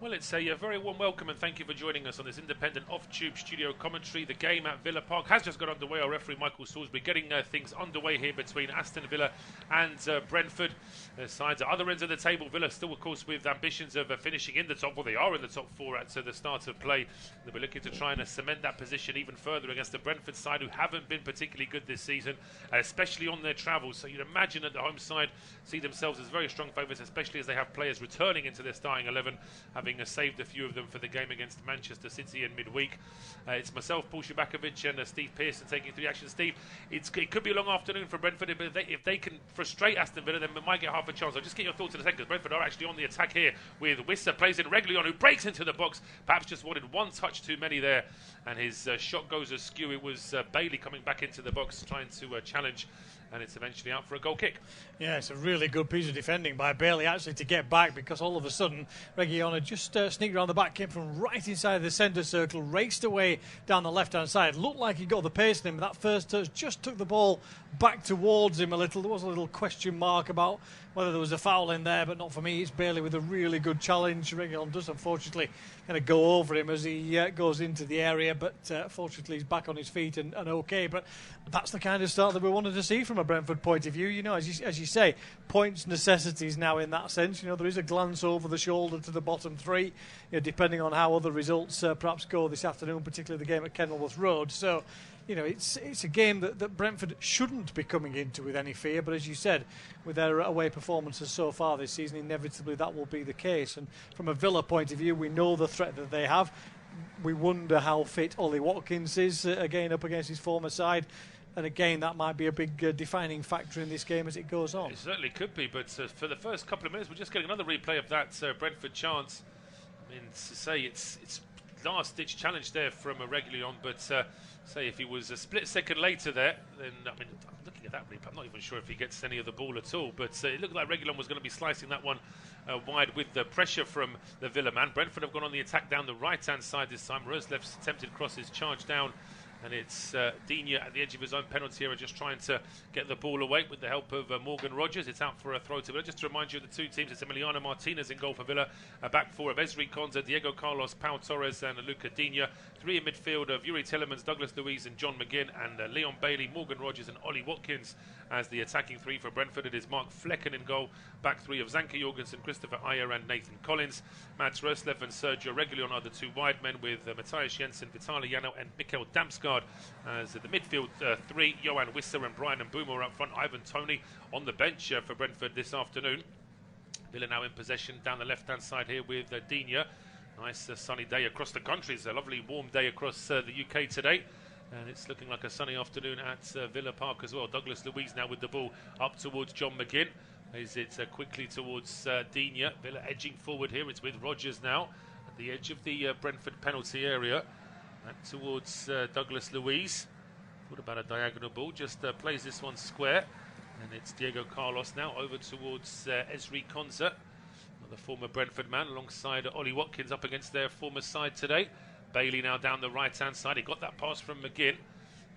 Well, it's a very warm welcome and thank you for joining us on this independent off-tube studio commentary. The game at Villa Park has just got underway. Our referee Michael Salisbury getting things underway here between Aston Villa and Brentford. Sides at other ends of the table. Villa still, of course, with ambitions of finishing in the top. Well, they are in the top four at the start of play. They'll be looking to try and cement that position even further against the Brentford side, who haven't been particularly good this season, especially on their travels. So you'd imagine that the home side see themselves as very strong favourites, especially as they have players returning into their starting 11, having saved a few of them for the game against Manchester City in midweek. It's myself, Paul Szczerbakowicz, and Steve Pearson taking through the action. Steve, it could be a long afternoon for Brentford, but if they can frustrate Aston Villa, then they might get half a chance. I'll just get your thoughts in a second, because Brentford are actually on the attack here with Wissa, plays in regularly on, who breaks into the box, perhaps just wanted one touch too many there, and his shot goes askew. It was Bailey coming back into the box trying to challenge, and it's eventually out for a goal kick. Yeah, it's a really good piece of defending by Bailey actually to get back, because all of a sudden Reguilón just sneaked around the back, came from right inside the centre circle, raced away down the left hand side. Looked like he got the pace in him, but that first touch just took the ball back towards him a little. There was a little question mark about whether there was a foul in there, but not for me. It's Bailey with a really good challenge. Reguilón does unfortunately kind of go over him as he goes into the area, but fortunately he's back on his feet and okay. But that's the kind of start that we wanted to see from a Brentford point of view. You know, as you say, points necessities now in that sense. You know, there is a glance over the shoulder to the bottom three, you know, depending on how other results perhaps go this afternoon, particularly the game at Kenilworth Road. So, you know, it's a game that Brentford shouldn't be coming into with any fear, but as you said, with their away performances so far this season, inevitably that will be the case. And from a Villa point of view, we know the threat that they have. We wonder how fit Oli Watkins is again up against his former side. And again, that might be a big defining factor in this game as it goes on. It certainly could be, but for the first couple of minutes, we're just getting another replay of that Brentford chance. I mean, to say it's last-ditch challenge there from Reguilón, but say if he was a split second later there, then I mean, looking at that replay, I'm not even sure if he gets any of the ball at all. But it looked like Reguilón was going to be slicing that one wide with the pressure from the Villa man. Brentford have gone on the attack down the right-hand side this time. Roslev's attempted crosses charged down. And it's Digne at the edge of his own penalty area, just trying to get the ball away with the help of Morgan Rogers. It's out for a throw to Villa. Just to remind you of the two teams, it's Emiliano Martinez in goal for Villa. A back four of Ezri Konsa, Diego Carlos, Pau Torres and Luca Digne. Three in midfield of Yuri Tillemans, Douglas Luiz and John McGinn. And Leon Bailey, Morgan Rogers and Oli Watkins as the attacking three for Brentford. It is Mark Flekken in goal. Back three of Zanka Jorgensen, Christopher Ayer and Nathan Collins. Mats Roslev and Sergio Reguilón are the two wide men, with Matthias Jensen, Vitaly Janov and Mikkel Damsgaard as the midfield three. Johan Wissa and Brian Mbeumo are up front. Ivan Toney on the bench for Brentford this afternoon. Villa now in possession down the left-hand side here with Digne. Nice sunny day across the country. It's a lovely warm day across the UK today. And it's looking like a sunny afternoon at Villa Park as well. Douglas Luiz now with the ball up towards John McGinn. Plays it quickly towards Digne. Villa edging forward here. It's with Rogers now at the edge of the Brentford penalty area. Back towards Douglas Luiz. Thought about a diagonal ball. Just plays this one square. And it's Diego Carlos now over towards Ezri Konsa, the former Brentford man, alongside Oli Watkins up against their former side today. Bailey now down the right-hand side. He got that pass from McGinn.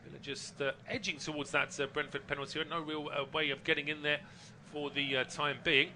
Villa just edging towards that Brentford penalty. No real way of getting in there for the time being.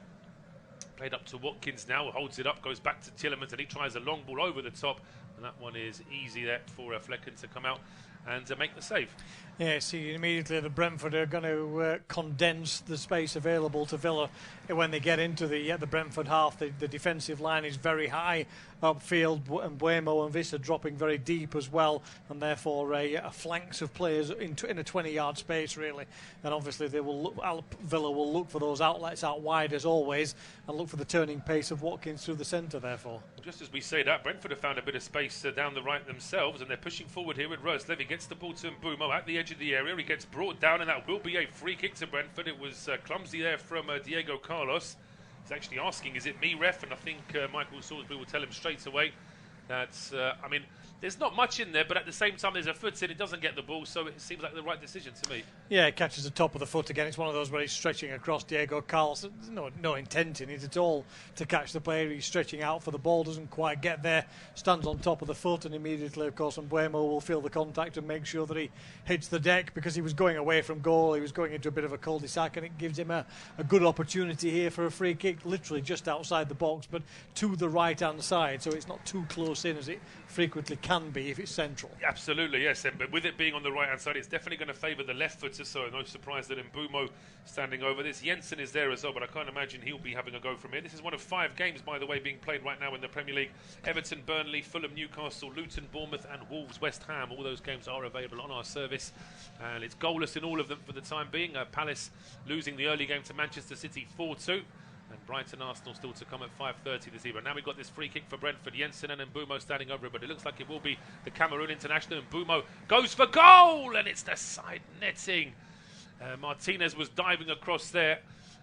Played up to Watkins now, holds it up, goes back to Tillemans, and he tries a long ball over the top. And that one is easy there for Flekken to come out and make the save. Yeah, see immediately the Brentford are going to condense the space available to Villa when they get into the Brentford half. The defensive line is very high upfield, and Mbeumo and Wissa dropping very deep as well, and therefore a flanks of players in a 20-yard space really. And obviously they will Villa will look for those outlets out wide as always, and look for the turning pace of Watkins through the centre. Therefore, just as we say that, Brentford have found a bit of space down the right themselves, and they're pushing forward here with Roslev. He gets the ball to Mbeumo at the edge of the area. He gets brought down, and that will be a free kick to Brentford. It was clumsy there from Diego Carlos. He's actually asking, is it me, ref? And I think Michael Salisbury will tell him straight away That's, I mean, there's not much in there, but at the same time, there's a foot in. It doesn't get the ball, so it seems like the right decision to me. Yeah, it catches the top of the foot again. It's one of those where he's stretching across Diego Carlos. There's no intent in it at all to catch the player. He's stretching out for the ball, doesn't quite get there, stands on top of the foot, and immediately, of course, Mbuemo will feel the contact and make sure that he hits the deck, because he was going away from goal. He was going into a bit of a cul-de-sac, and it gives him a good opportunity here for a free kick, literally just outside the box, but to the right-hand side, so it's not too close in as it frequently can be if it's central. Absolutely, yes, but with it being on the right-hand side, it's definitely going to favour the left footer, so no surprise that Mbuemo standing over this. Jensen is there as well, but I can't imagine he'll be having a go from here. This is one of 5 games, by the way, being played right now in the Premier League. Everton, Burnley, Fulham, Newcastle, Luton, Bournemouth and Wolves, West Ham. All those games are available on our service, and it's goalless in all of them for the time being. Palace losing the early game to Manchester City 4-2. And Brighton Arsenal still to come at 5:30 this evening. Now we've got this free kick for Brentford. Jensen and Mbuemo standing over it, but it looks like it will be the Cameroon international. Mbuemo goes for goal, and it's the side netting. Martinez was diving across there,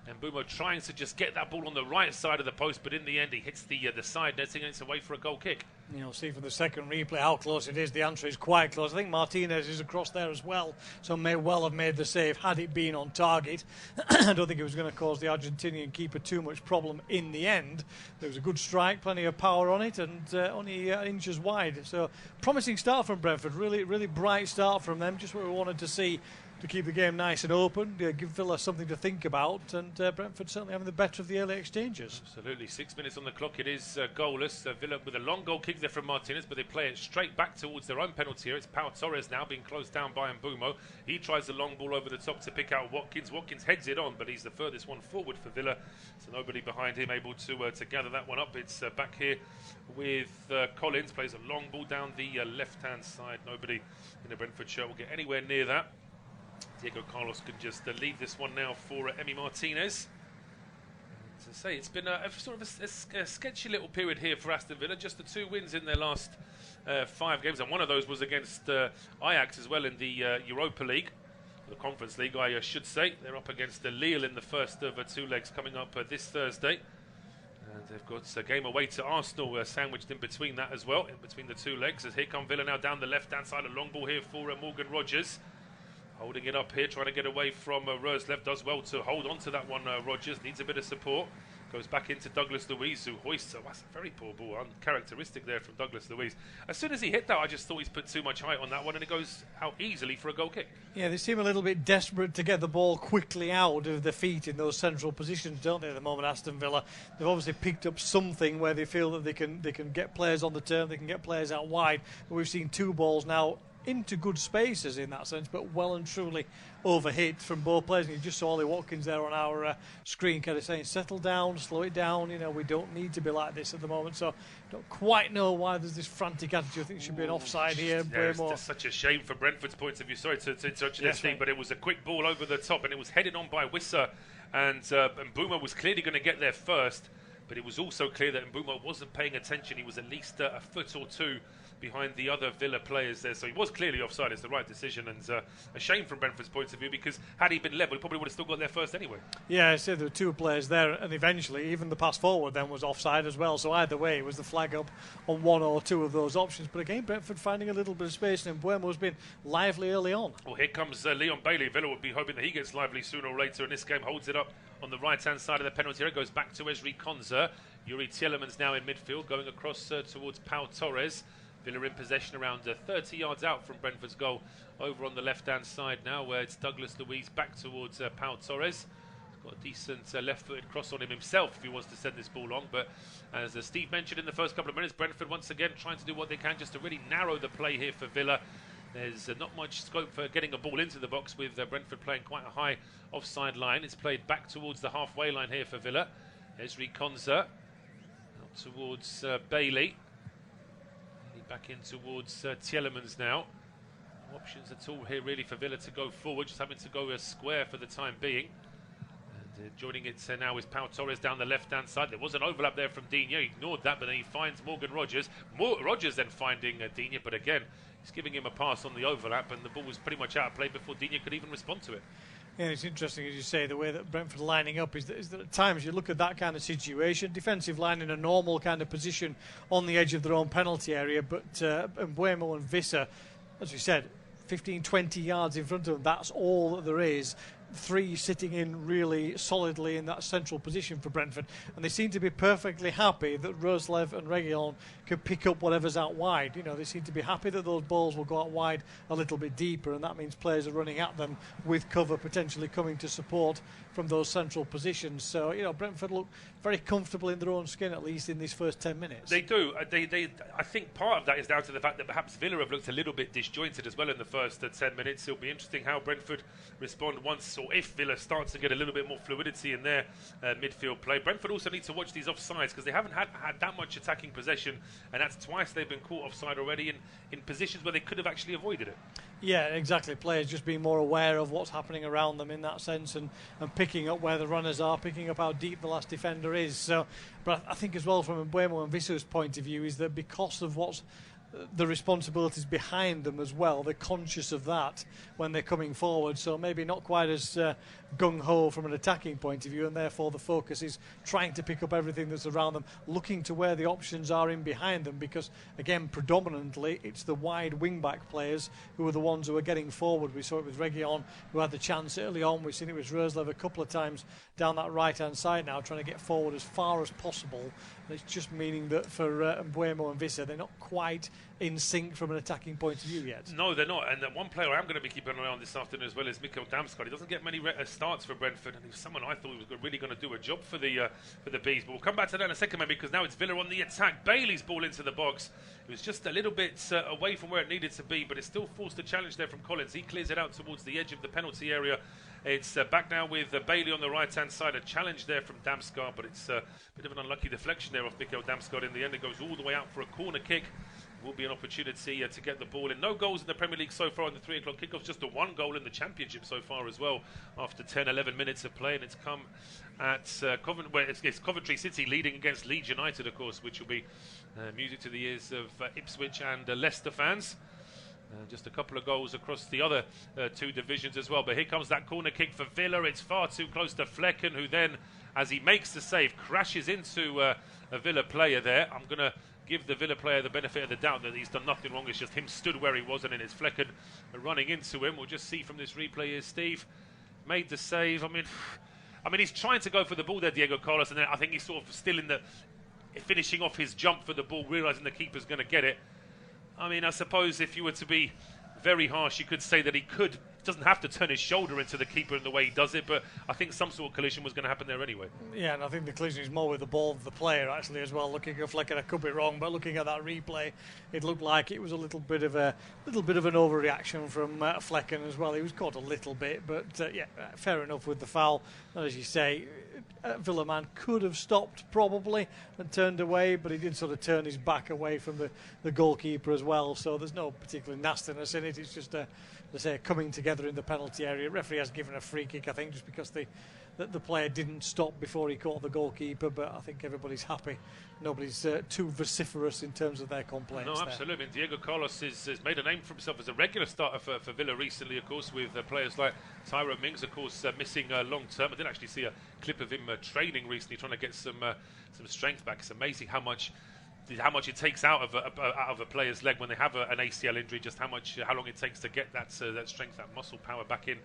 and Mbuemo trying to just get that ball on the right side of the post, but in the end he hits the side netting, and it's away for a goal kick. You'll see for the second replay how close it is. The answer is quite close. I think Martinez is across there as well, so may well have made the save had it been on target. I don't think it was going to cause the Argentinian keeper too much problem in the end. There was a good strike, plenty of power on it, and only inches wide. So promising start from Brentford, really bright start from them, just what we wanted to see to keep the game nice and open, give Villa something to think about, and Brentford certainly having the better of the early exchanges. Absolutely. 6 minutes on the clock. It is goalless. Villa with a long goal kick there from Martinez, but they play it straight back towards their own penalty area. It's Pau Torres now being closed down by Mbuemo. He tries the long ball over the top to pick out Watkins. Watkins heads it on, but he's the furthest one forward for Villa, so nobody behind him able to gather that one up. It's back here with Collins. Plays a long ball down the left-hand side. Nobody in the Brentford shirt will get anywhere near that. Diego Carlos can just leave this one now for Emi Martinez. As I say, it's been a sort of a sketchy little period here for Aston Villa. Just the 2 wins in their last 5 games, and one of those was against Ajax as well in the Europa League, the Conference League, I should say. They're up against Lille in the first of 2 legs coming up this Thursday. And they've got a game away to Arsenal sandwiched in between that as well, in between the 2 legs. As here come Villa now down the left-hand side. A long ball here for Morgan Rogers. Holding it up here, trying to get away from Roerslev. Does well to hold on to that one. Rogers needs a bit of support. Goes back into Douglas Luiz, who hoists. That's a very poor ball. Uncharacteristic there from Douglas Luiz. As soon as he hit that, I just thought he's put too much height on that one, and it goes out easily for a goal kick. Yeah, they seem a little bit desperate to get the ball quickly out of the feet in those central positions, don't they, at the moment, Aston Villa? They've obviously picked up something where they feel that they can get players on the turn, they can get players out wide. But we've seen 2 balls now into good spaces in that sense, but well and truly overhit from both players. And you just saw Oli Watkins there on our screen kind of saying, settle down, slow it down, we don't need to be like this at the moment. So don't quite know why there's this frantic attitude. I think it should be an offside here. Yeah, it's just such a shame for Brentford's point of view. Sorry to interrupt you there, Steve, but it was a quick ball over the top, and it was headed on by Wissa, and Mbuemo was clearly going to get there first, but it was also clear that Mbuemo wasn't paying attention. He was at least a foot or 2 behind the other Villa players there, so he was clearly offside. It's the right decision, and a shame from Brentford's point of view, because had he been level, he probably would have still got there first anyway. Yeah, I said there were 2 players there, and eventually even the pass forward then was offside as well, so either way it was the flag up on 1 or 2 of those options. But again, Brentford finding a little bit of space, and Mbuemo's been lively early on. Well, here comes Leon Bailey. Villa would be hoping that he gets lively sooner or later in this game. Holds it up on the right-hand side of the penalty area, goes back to Esri Konza. Yuri Tielemans now in midfield, going across towards Pau Torres. Villa in possession around 30 yards out from Brentford's goal, over on the left-hand side now, where it's Douglas Luiz back towards Pau Torres. He's got a decent left-footed cross on him himself if he wants to send this ball on. But as Steve mentioned in the first couple of minutes, Brentford once again trying to do what they can just to really narrow the play here for Villa. There's not much scope for getting a ball into the box, with Brentford playing quite a high offside line. It's played back towards the halfway line here for Villa. Esri Konza out towards Bailey. Back in towards Tielemans now. No options at all here really for Villa to go forward, just having to go square for the time being. And joining it now is Pau Torres down the left-hand side. There was an overlap there from Digne. He ignored that, but then he finds Morgan Rogers. Rogers then finding Digne, but again, he's giving him a pass on the overlap, and the ball was pretty much out of play before Digne could even respond to it. Yeah, it's interesting, as you say, the way that Brentford are lining up is that at times you look at that kind of situation, defensive line in a normal kind of position on the edge of their own penalty area, but Mbeumo and Visser, as you said, 15, 20 yards in front of them, that's all that there is. Three sitting in really solidly in that central position for Brentford, and they seem to be perfectly happy that Roerslev and Reguilón can pick up whatever's out wide. You know, they seem to be happy that those balls will go out wide a little bit deeper, and that means players are running at them with cover potentially coming to support from those central positions. So, you know, Brentford look very comfortable in their own skin, at least in these first 10 minutes. They do. I think part of that is down to the fact that perhaps Villa have looked a little bit disjointed as well in the first 10 minutes. It'll be interesting how Brentford respond once, or if Villa starts to get a little bit more fluidity in their midfield play. Brentford also need to watch these offsides because they haven't had that much attacking possession, and that's twice they've been caught offside already in positions where they could have actually avoided it. Yeah, exactly. Players just being more aware of what's happening around them in that sense, and picking up where the runners are, picking up how deep the last defender is. So, but I think as well from Mbeumo and Visser's point of view is that because of what's the responsibilities behind them as well, they're conscious of that when they're coming forward, so maybe not quite as gung-ho from an attacking point of view, and therefore the focus is trying to pick up everything that's around them, looking to where the options are in behind them, because again predominantly it's the wide wing-back players who are the ones who are getting forward. We saw it with Reguilón, who had the chance early on. We've seen it with Roerslev a couple of times down that right-hand side now, trying to get forward as far as possible. And it's just meaning that for Mbeumo and Visser, they're not quite in sync from an attacking point of view yet. No, they're not. And one player I'm going to be keeping an eye on this afternoon as well is Mikkel Damsgaard. He doesn't get many starts for Brentford, and he's someone I thought was really going to do a job for the Bees. But we'll come back to that in a second, maybe, because now it's Villa on the attack. Bailey's ball into the box. It was just a little bit away from where it needed to be, but it still forced a challenge there from Collins. He clears it out towards the edge of the penalty area. It's back now with Bailey on the right-hand side. A challenge there from Damsgaard, but it's a bit of an unlucky deflection there off Mikkel Damsgaard. In the end, it goes all the way out for a corner kick. Will be an opportunity to get the ball in. No goals in the Premier League so far in the 3 o'clock kickoffs, just a one goal in the Championship so far as well after 10-11 minutes of play, and it's come at it's Coventry City leading against Leeds United, of course, which will be music to the ears of Ipswich and Leicester fans. Just a couple of goals across the other two divisions as well, but here comes that corner kick for Villa. It's far too close to Flekken, who then, as he makes the save, crashes into a Villa player there. I'm going to give the Villa player the benefit of the doubt that he's done nothing wrong. It's just him stood where he was, and then it's Flekken running into him. We'll just see from this replay here. Steve made the save. I mean, he's trying to go for the ball there, Diego Carlos, and then I think he's sort of still in the finishing off his jump for the ball, realising the keeper's going to get it. I mean, I suppose if you were to be very harsh, you could say that he doesn't have to turn his shoulder into the keeper in the way he does it, but I think some sort of collision was going to happen there anyway. Yeah, and I think the collision is more with the ball than the player actually as well. Looking at Flekken, I could be wrong, but looking at that replay, it looked like it was a little bit of an overreaction from Flekken as well. He was caught a little bit, but yeah, fair enough with the foul. And as you say, Villa man could have stopped probably and turned away, but he did sort of turn his back away from the goalkeeper as well, so there's no particular nastiness in it. It's just coming together in the penalty area. Referee has given a free kick, I think, just because the player didn't stop before he caught the goalkeeper, but I think everybody's happy. Nobody's too vociferous in terms of their complaints. No, absolutely. And Diego Carlos has made a name for himself as a regular starter for Villa recently, of course, with players like Tyrone Mings, of course, missing long term. I did actually see a clip of him training recently, trying to get some strength back. It's amazing how much it takes out of a player's leg when they have an ACL injury, just how long it takes to get that strength, that muscle power back in.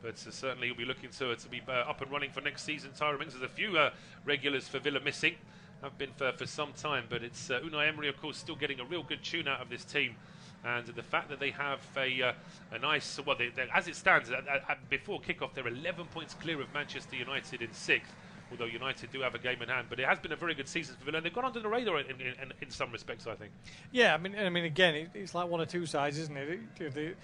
But certainly he'll be looking to be up and running for next season. Tyrone Mings, there's a few regulars for Villa missing, have been for some time, but it's Unai Emery, of course, still getting a real good tune out of this team. And the fact that they have a nice, well, as it stands, before kickoff, they're 11 points clear of Manchester United in 6th. Although United do have a game in hand, but it has been a very good season for Villa, and they've gone under the radar in some respects, I think. Yeah, I mean, again, it's like one or two sides, isn't it?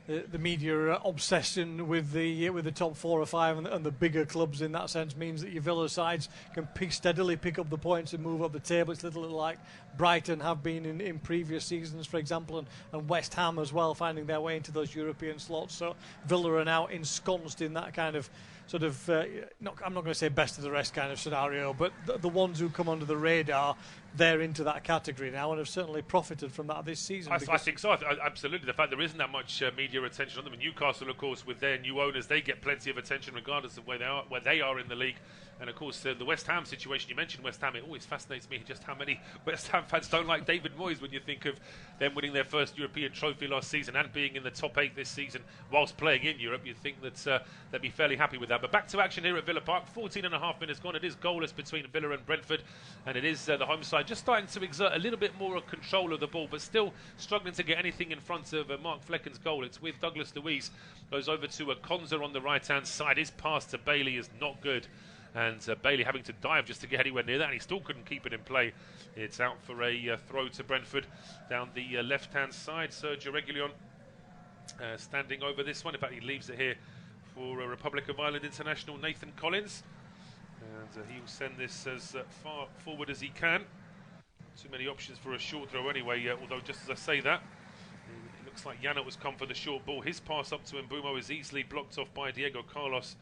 The media obsession with the top 4 or 5 and the bigger clubs in that sense means that your Villa sides can steadily pick up the points and move up the table. It's a little like Brighton have been in previous seasons, for example, and West Ham as well, finding their way into those European slots. So Villa are now ensconced in that kind of sort of, I'm not going to say best of the rest kind of scenario, but the ones who come under the radar, they're into that category now and have certainly profited from that this season. I think so. Absolutely. The fact there isn't that much media attention on them. And Newcastle, of course, with their new owners, they get plenty of attention regardless of where they are in the league. And of course, the West Ham situation, you mentioned West Ham, it always fascinates me just how many West Ham fans don't like David Moyes when you think of them winning their first European trophy last season and being in the top 8 this season whilst playing in Europe. You'd think that they'd be fairly happy with that. But back to action here at Villa Park. 14.5 minutes gone. It is goalless between Villa and Brentford, and it is the home side just starting to exert a little bit more control of the ball, but still struggling to get anything in front of Mark Flecken's goal. It's with Douglas Luiz, goes over to Konza on the right-hand side. His pass to Bailey is not good, and Bailey having to dive just to get anywhere near that, and he still couldn't keep it in play. It's out for a throw to Brentford down the left-hand side. Sergio Reguilon standing over this one. In fact, he leaves it here for Republic of Ireland international Nathan Collins, and he will send this as far forward as he can. Too many options for a short throw anyway, although just as I say that, it looks like Yana was come for the short ball. His pass up to Mbeumo is easily blocked off by Diego Carlos,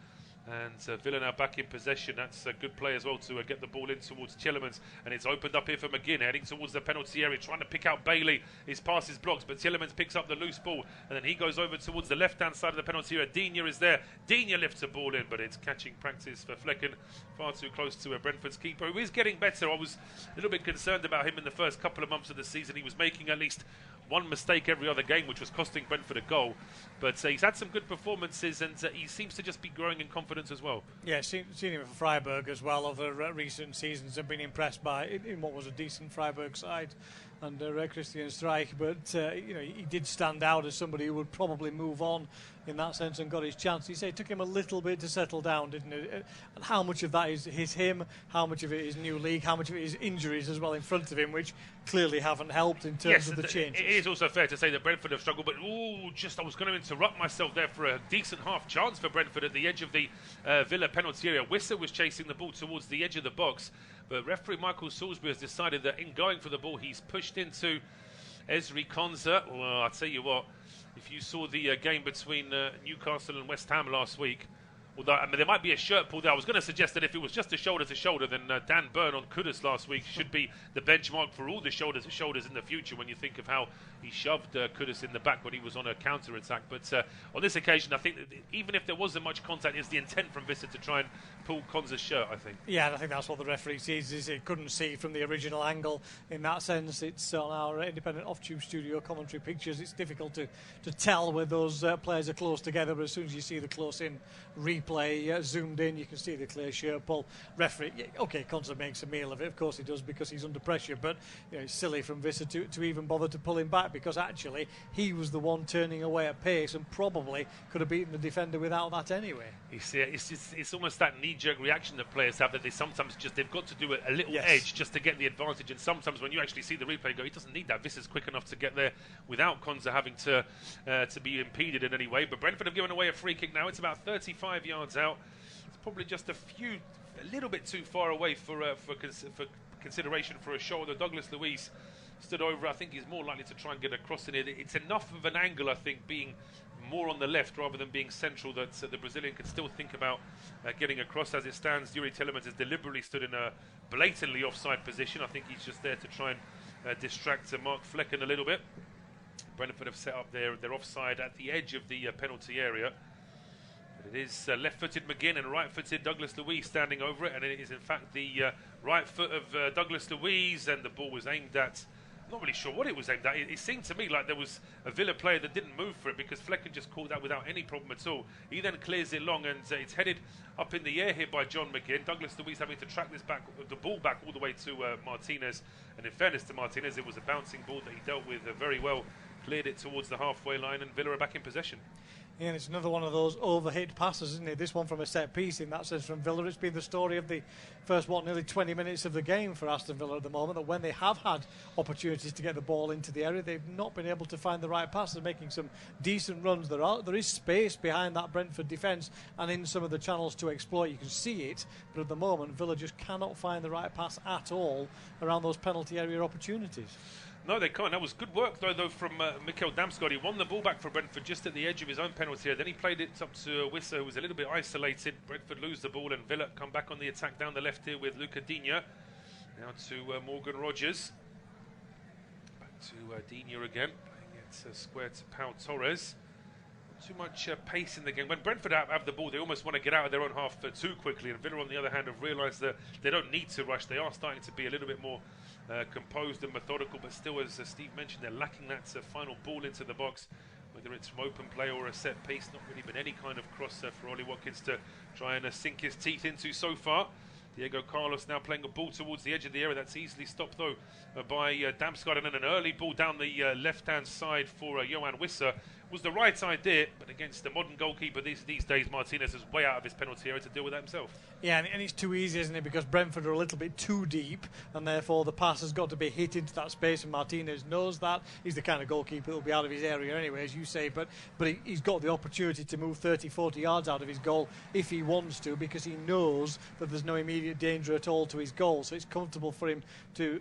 and Villa now back in possession. That's a good play as well to get the ball in towards Tielemans, and it's opened up here for McGinn, heading towards the penalty area, trying to pick out Bailey. His pass is blocked, but Tielemans picks up the loose ball, and then he goes over towards the left-hand side of the penalty area. Digne is there. Digne lifts a ball in, but it's catching practice for Flekken, far too close to Brentford's keeper, who is getting better. I was a little bit concerned about him in the first couple of months of the season. He was making at least one mistake every other game, which was costing Brentford a goal. But he's had some good performances, and he seems to just be growing in confidence as well. Yeah, seen him for Freiburg as well over recent seasons. I've been impressed by in what was a decent Freiburg side under Christian Streich, but he did stand out as somebody who would probably move on in that sense and got his chance. You say it took him a little bit to settle down, didn't it? And how much of that is him, how much of it is new league, how much of it is injuries as well in front of him, which clearly haven't helped in terms of the changes. It is also fair to say that Brentford have struggled, but I was going to interrupt myself there for a decent half chance for Brentford at the edge of the Villa penalty area. Wissa was chasing the ball towards the edge of the box, but referee Michael Salisbury has decided that in going for the ball, he's pushed into Ezri Konza. Well, I'll tell you what, if you saw the game between Newcastle and West Ham last week, although there might be a shirt pull there, I was going to suggest that if it was just a shoulder to shoulder, then Dan Burn on Kudus last week should be the benchmark for all the shoulder to shoulders in the future when you think of how he shoved Kudus in the back when he was on a counter attack. But on this occasion, I think that even if there wasn't much contact, it's the intent from Vista to try and pull Konza's shirt, I think. Yeah, and I think that's what the referee sees, is he couldn't see from the original angle. In that sense, it's on our independent off-tube studio commentary pictures. It's difficult to tell where those players are close together, but as soon as you see the close-in replay zoomed in, you can see the clear shirt pull. Referee, okay, Konza makes a meal of it, of course he does, because he's under pressure, but it's silly from Vista to even bother to pull him back, because actually he was the one turning away at pace and probably could have beaten the defender without that anyway. You see, it's almost that knee-jerk reaction that players have, that they've got to do a little edge just to get the advantage, and sometimes when you actually see the replay go, he doesn't need that. Vista's quick enough to get there without Konza having to be impeded in any way. But Brentford have given away a free kick now. It's about 35 yards out. It's probably just a little bit too far away for consideration for a shoulder. Douglas Luiz stood over. I think he's more likely to try and get across in it. It's enough of an angle, I think, being more on the left rather than being central, that the Brazilian can still think about getting across. As it stands, Yuri Tielemans has deliberately stood in a blatantly offside position. I think he's just there to try and distract Mark Flekken a little bit. Brentford have set up their offside at the edge of the penalty area. But it is left-footed McGinn and right-footed Douglas Luiz standing over it, and it is in fact the right foot of Douglas Luiz, and the ball was aimed at, I'm not really sure what it was aimed at. It seemed to me like there was a Villa player that didn't move for it, because Flekken just caught that without any problem at all. He then clears it long, and it's headed up in the air here by John McGinn. Douglas Luiz having to track the ball back all the way to Martinez, and in fairness to Martinez, it was a bouncing ball that he dealt with very well, cleared it towards the halfway line, and Villa are back in possession. Yeah, and it's another one of those overhit passes, isn't it? This one from a set piece, in that sense, from Villa. It's been the story of the first, nearly 20 minutes of the game for Aston Villa at the moment, that when they have had opportunities to get the ball into the area, they've not been able to find the right pass. They're making some decent runs. There is space behind that Brentford defence and in some of the channels to exploit. You can see it, but at the moment, Villa just cannot find the right pass at all around those penalty area opportunities. No, they can't. That was good work, though from Mikkel Damsgaard. He won the ball back for Brentford just at the edge of his own penalty area. Then he played it up to Wissa, who was a little bit isolated. Brentford lose the ball, and Villa come back on the attack down the left here with Luca Digne. Now to Morgan Rogers. Back to Digne again. Playing it square to Pau Torres. Too much pace in the game. When Brentford have the ball, they almost want to get out of their own half too quickly. And Villa, on the other hand, have realised that they don't need to rush. They are starting to be a little bit more composed and methodical, but still, as Steve mentioned, they're lacking that final ball into the box, whether it's from open play or a set piece. Not really been any kind of cross for Oli Watkins to try and sink his teeth into so far. Diego Carlos now playing a ball towards the edge of the area. That's easily stopped, though, by Damsgaard. And then an early ball down the left-hand side for Johan Wissa. Was the right idea, but against the modern goalkeeper these days, Martinez is way out of his penalty area to deal with that himself. Yeah, and it's too easy, isn't it? Because Brentford are a little bit too deep, and therefore the pass has got to be hit into that space, and Martinez knows that. He's the kind of goalkeeper that will be out of his area anyway, as you say, but he's got the opportunity to move 30, 40 yards out of his goal if he wants to, because he knows that there's no immediate danger at all to his goal, so it's comfortable for him to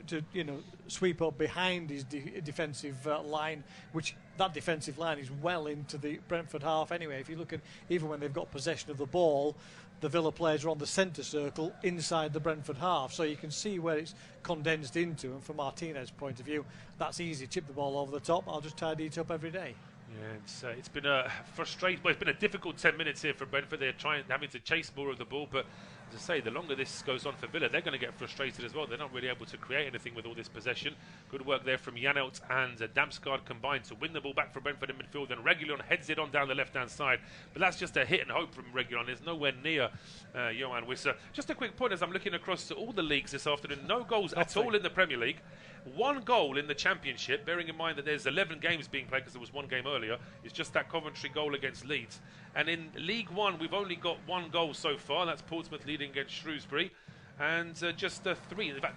sweep up behind his defensive line, which that defensive line is well into the Brentford half anyway. If you look at even when they've got possession of the ball, the Villa players are on the centre circle inside the Brentford half, so you can see where it's condensed into. And from Martinez's point of view, that's easy. Chip the ball over the top. I'll just tidy it up every day. Yeah, it's been a frustrating. Well, it's been a difficult 10 minutes here for Brentford. They're having to chase more of the ball, but as I say, the longer this goes on for Villa, they're going to get frustrated as well. They're not really able to create anything with all this possession. Good work there from Janelt and Damsgaard combined to win the ball back for Brentford in midfield, and Reguilon heads it on down the left-hand side. But that's just a hit and hope from Reguilon. There's nowhere near Johan Wissa. Just a quick point as I'm looking across to all the leagues this afternoon. No goals at all in the Premier League. One goal in the Championship, bearing in mind that there's 11 games being played because there was one game earlier. It's just that Coventry goal against Leeds. And in League One, we've only got one goal so far. That's Portsmouth leading against Shrewsbury. And just three, in fact,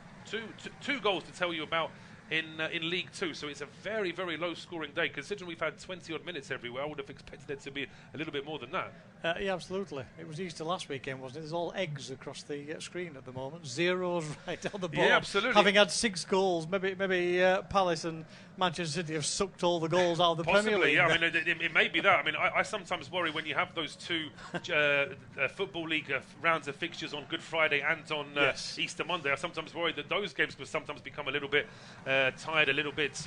two goals to tell you about in League Two. So it's a very, very low-scoring day. Considering we've had 20-odd minutes everywhere, I would have expected it to be a little bit more than that. Yeah, absolutely. It was Easter last weekend, wasn't it? There's all eggs across the screen at the moment. Zeros right on the board. Yeah, absolutely. Having had 6 goals, maybe Palace and Manchester City have sucked all the goals out of the Premier League. Yeah, I mean, it may be that. I mean, I sometimes worry when you have those two Football League rounds of fixtures on Good Friday and on Easter Monday. I sometimes worry that those games could sometimes become a little bit tired, a little bit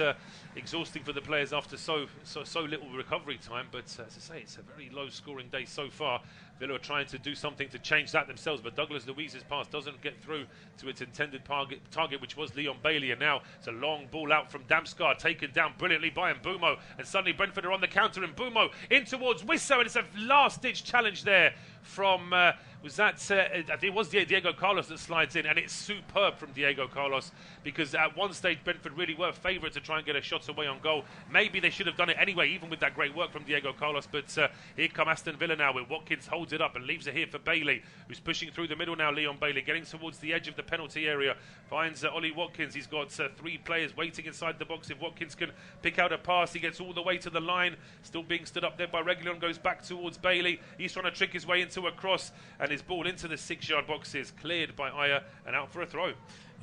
exhausting for the players after so little recovery time. But as I say, it's a very low-scoring day so far. Villa are trying to do something to change that themselves, but Douglas Luiz's pass doesn't get through to its intended target, which was Leon Bailey, and now it's a long ball out from Damsgaard, taken down brilliantly by Mbeumo, and suddenly Brentford are on the counter, and Mbeumo in towards Wissa, and it's a last-ditch challenge there from I think it was Diego Carlos that slides in, and it's superb from Diego Carlos, because at one stage Brentford really were favourite to try and get a shot away on goal. Maybe they should have done it anyway, even with that great work from Diego Carlos, but here come Aston Villa now, with Watkins holds it up and leaves it here for Bailey, who's pushing through the middle now. Leon Bailey getting towards the edge of the penalty area, finds Oli Watkins. He's got 3 players waiting inside the box. If Watkins can pick out a pass, he gets all the way to the line, still being stood up there by Reguilon, goes back towards Bailey. He's trying to trick his way into a cross, and his ball into the 6-yard box is cleared by Ayer and out for a throw.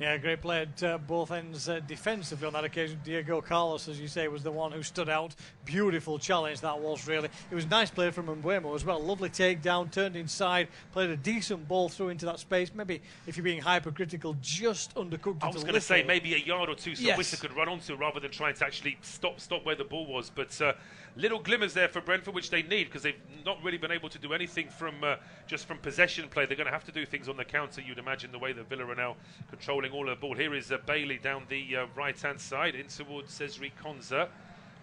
Yeah, great play at both ends defensively on that occasion. Diego Carlos, as you say, was the one who stood out. Beautiful challenge that was, really. It was nice play from Mbeumo as well. Lovely takedown, turned inside, played a decent ball through into that space. Maybe, if you're being hypercritical, just undercooked it. I was going to say maybe a yard or two so yes. Wissa could run onto, rather than trying to actually stop where the ball was. But little glimmers there for Brentford, which they need, because they've not really been able to do anything from just from possession play. They're going to have to do things on the counter, you'd imagine, the way that Villa are now controlling all of the ball. Here is Bailey down the right-hand side in towards Cesri Konza.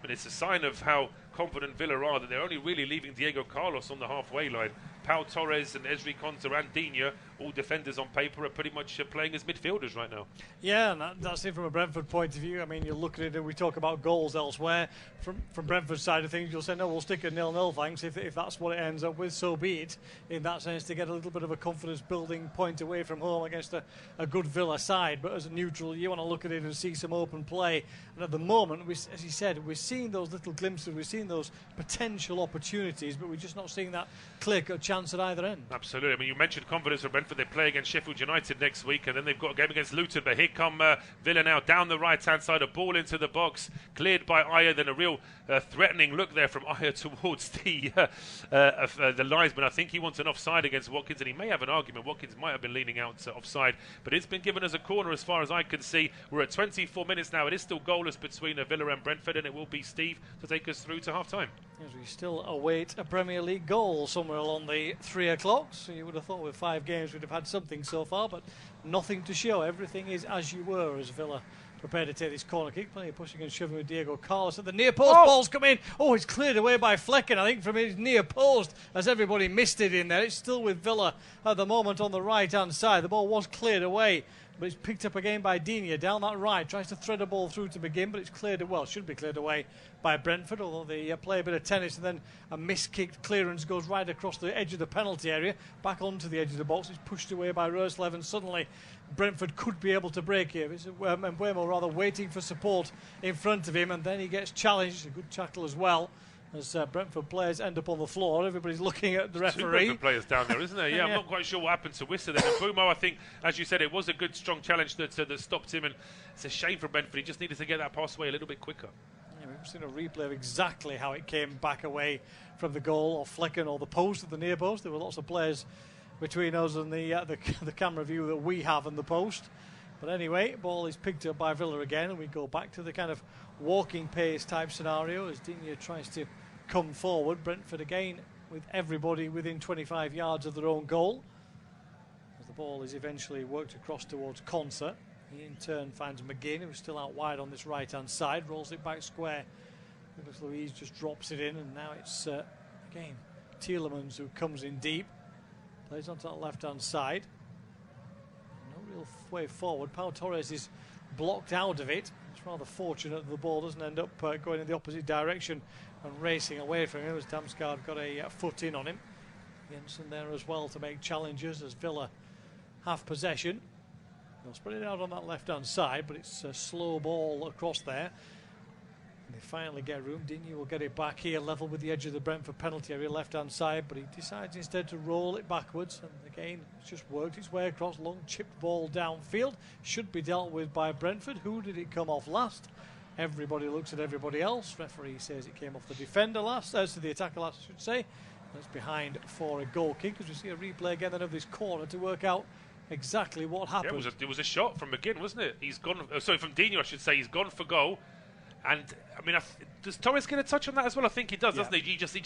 But it's a sign of how confident Villa are that they're only really leaving Diego Carlos on the halfway line. Pau Torres and Ezri Konza and Digne, all defenders on paper, are pretty much playing as midfielders right now. Yeah, and that's it from a Brentford point of view. I mean, you look at it and we talk about goals elsewhere. From Brentford's side of things, you'll say, no, we'll stick at 0-0, thanks. If that's what it ends up with, so be it. In that sense, to get a little bit of a confidence-building point away from home against a good Villa side. But as a neutral, you want to look at it and see some open play. And at the moment, as you said, we're seeing those little glimpses, we're seeing those potential opportunities, but we're just not seeing that clear-cut chance at either end. Absolutely. I mean, you mentioned confidence for Brentford. Brentford. They play against Sheffield United next week, and then they've got a game against Luton. But here come Villa now down the right-hand side, a ball into the box, cleared by Ayer. Then a real threatening look there from Ayer towards the linesman. I think he wants an offside against Watkins, and he may have an argument. Watkins might have been leaning out offside, but it's been given as a corner as far as I can see. We're at 24 minutes now. It is still goalless between Villa and Brentford, and it will be Steve to take us through to half-time. As we still await a Premier League goal somewhere along the 3 o'clock. So you would have thought with 5 games we'd have had something so far, but nothing to show. Everything is as you were as Villa prepared to take this corner kick. Plenty of pushing and shoving with Diego Carlos at the near post. Ball's come in. Oh, it's cleared away by Flekken, I think, from his near post as everybody missed it in there. It's still with Villa at the moment on the right-hand side. The ball was cleared away, but it's picked up again by Digne down that right. Tries to thread a ball through to begin, but it's cleared, well, should be cleared away by Brentford, although they play a bit of tennis, and then a miskicked clearance goes right across the edge of the penalty area, back onto the edge of the box. It's pushed away by Roerslev, and suddenly Brentford could be able to break here. It's Mbeumo rather waiting for support in front of him, and then he gets challenged. It's a good tackle as well. As Brentford players end up on the floor, everybody's looking at the referee. 2 Brentford players down there, isn't there? Yeah, I'm not quite sure what happened to Wissa then. And Mbeumo, I think, as you said, it was a good, strong challenge that stopped him, and it's a shame for Brentford. He just needed to get that pass away a little bit quicker. Yeah, we've seen a replay of exactly how it came back away from the goal, or Flekken, or the post at the near post. There were lots of players between us and the camera view that we have and the post. But anyway, ball is picked up by Villa again, and we go back to the kind of walking pace type scenario as Digne tries to come forward. Brentford again with everybody within 25 yards of their own goal, as the ball is eventually worked across towards Konsa. He in turn finds McGinn, who's still out wide on this right-hand side, rolls it back square. Lucas Luiz just drops it in, and now it's again Tielemans who comes in deep, plays onto that left-hand side. No real way forward. Pau Torres is blocked out of it. It's rather fortunate that the ball doesn't end up going in the opposite direction and racing away from him, as Damsgaard got a foot in on him. Jensen there as well to make challenges as Villa have possession. They'll spread it out on that left-hand side, but it's a slow ball across there. And they finally get room. Digne will get it back here, level with the edge of the Brentford penalty area, left-hand side, but he decides instead to roll it backwards. And again, it's just worked its way across. Long chipped ball downfield. Should be dealt with by Brentford. Who did it come off last? Everybody looks at everybody else. Referee says it came off the defender last, to the attacker last, I should say. That's behind for a goal kick, as we see a replay again then of this corner to work out exactly what happened. Yeah, it was a shot from McGinn, wasn't it? He's gone. Sorry, from Digne, I should say. He's gone for goal. And I mean, does Torres get a touch on that as well? I think he does, doesn't he? He just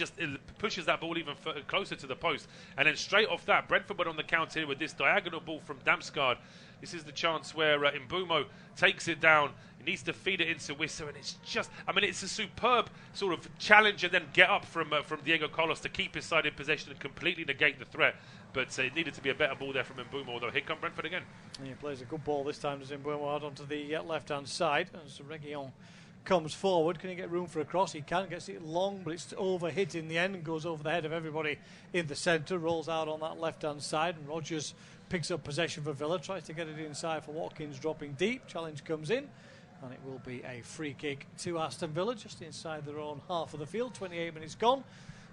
pushes that ball even closer to the post, and then straight off that, Brentford went on the counter here with this diagonal ball from Damsgaard. This is the chance where Mbeumo takes it down. He needs to feed it into Wissa, and it's just, I mean, it's a superb sort of challenge and then get up from Diego Carlos to keep his side in possession and completely negate the threat. But it needed to be a better ball there from Mbeumo, although here come Brentford again. Yeah, he plays a good ball this time, does Mbeumo, out onto the left-hand side as Reguilon comes forward. Can he get room for a cross? He can. Gets it long, but it's overhit in the end and goes over the head of everybody in the centre. Rolls out on that left-hand side, and Rodgers picks up possession for Villa. Tries to get it inside for Watkins, dropping deep. Challenge comes in, and it will be a free kick to Aston Villa, just inside their own half of the field. 28 minutes gone.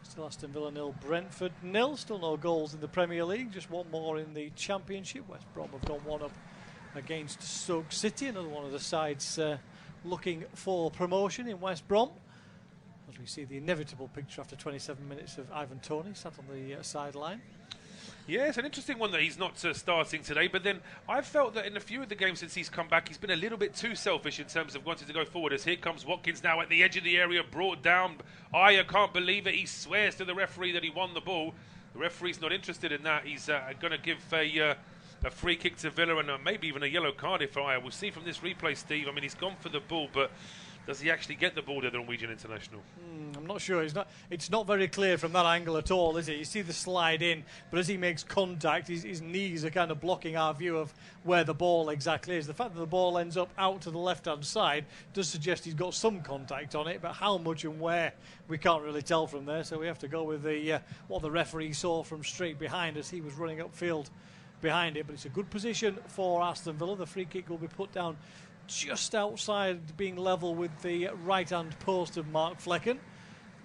Still Aston Villa 0, Brentford 0. Still no goals in the Premier League. Just one more in the Championship. West Brom have gone one up against Stoke City. Another one of the sides looking for promotion in West Brom, as we see the inevitable picture after 27 minutes of Ivan Toney sat on the sideline. Yeah, it's an interesting one that he's not starting today, but then I've felt that in a few of the games since he's come back, he's been a little bit too selfish in terms of wanting to go forward, as here comes Watkins now at the edge of the area, brought down. I can't believe it. He swears to the referee that he won the ball. The referee's not interested in that. He's going to give a free kick to Villa and maybe even a yellow card if we'll see from this replay, Steve. I mean, he's gone for the ball, but does he actually get the ball to the Norwegian international? I'm not sure. It's not very clear from that angle at all, is it? You see the slide in, but as he makes contact, his knees are kind of blocking our view of where the ball exactly is. The fact that the ball ends up out to the left-hand side does suggest he's got some contact on it, but how much and where, we can't really tell from there. So we have to go with what the referee saw from straight behind as he was running upfield behind it. But it's a good position for Aston Villa. The free kick will be put down just outside, being level with the right-hand post of Mark Flekken.